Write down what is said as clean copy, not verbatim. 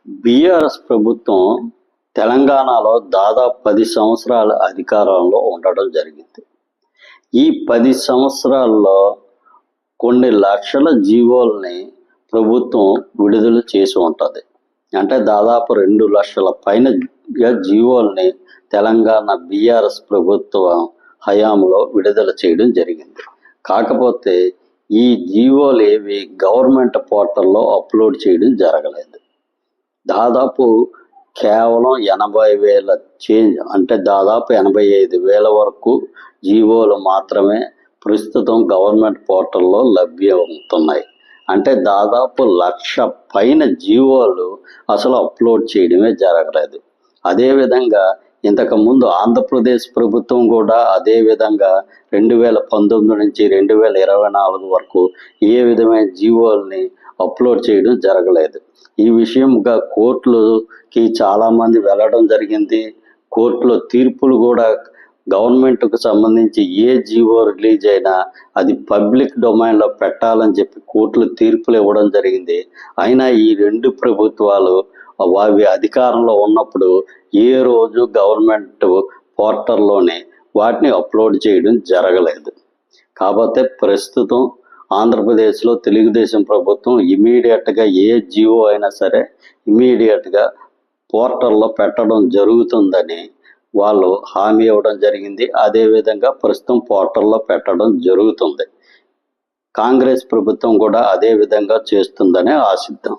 BRS ప్రభుత్వం తెలంగాణలో దాదాపు 10 సంవత్సరాల అధికారంలో ఉండడం జరిగింది. ఈ 10 సంవత్సరాల్లో కొన్ని లక్షల జీవోల్ని ప్రభుత్వం విడుదల చేసి ఉంటుంది. అంటే దాదాపు 2 లక్షల పైన జీవోల్ని తెలంగాణ బీఆర్ఎస్ ప్రభుత్వం హయాంలో విడుదల చేయడం జరిగింది. కాకపోతే ఈ జీవోలు ఏవి గవర్నమెంట్ పోర్టల్లో అప్లోడ్ చేయడం జరగలేదు. దాదాపు కేవలం 80,000 చేంజ్, అంటే దాదాపు 85,000 వరకు జీవోలు మాత్రమే ప్రస్తుతం గవర్నమెంట్ పోర్టల్లో లభ్యమవుతున్నాయి. అంటే దాదాపు 1,00,000 పైన జీవోలు అసలు అప్లోడ్ చేయడమే జరగలేదు. అదేవిధంగా ఇంతకుముందు ఆంధ్రప్రదేశ్ ప్రభుత్వం కూడా అదేవిధంగా 2019 నుంచి 2024 వరకు ఏ విధమైన జీవోల్ని అప్లోడ్ చేయడం జరగలేదు. ఈ విషయంగా కోర్టులకి చాలామంది వెళ్ళడం జరిగింది. కోర్టులో తీర్పులు కూడా గవర్నమెంట్కు సంబంధించి ఏ జీవో రిలీజ్ అయినా అది పబ్లిక్ డొమైన్లో పెట్టాలని చెప్పి కోర్టులు తీర్పులు ఇవ్వడం జరిగింది. అయినా ఈ 2 ప్రభుత్వాలు అవి అధికారంలో ఉన్నప్పుడు ఏ రోజు గవర్నమెంట్ పోర్టల్లోనే వాటిని అప్లోడ్ చేయడం జరగలేదు. కాకపోతే ప్రస్తుతం ఆంధ్రప్రదేశ్లో తెలుగుదేశం ప్రభుత్వం ఇమీడియట్గా ఏ జీవో అయినా సరే ఇమీడియట్గా పోర్టల్లో పెట్టడం జరుగుతుందని వాళ్ళు హామీ ఇవ్వడం జరిగింది. అదేవిధంగా ప్రస్తుతం పోర్టల్లో పెట్టడం జరుగుతుంది. కాంగ్రెస్ ప్రభుత్వం కూడా అదే విధంగా చేస్తుందని ఆశిద్దాం.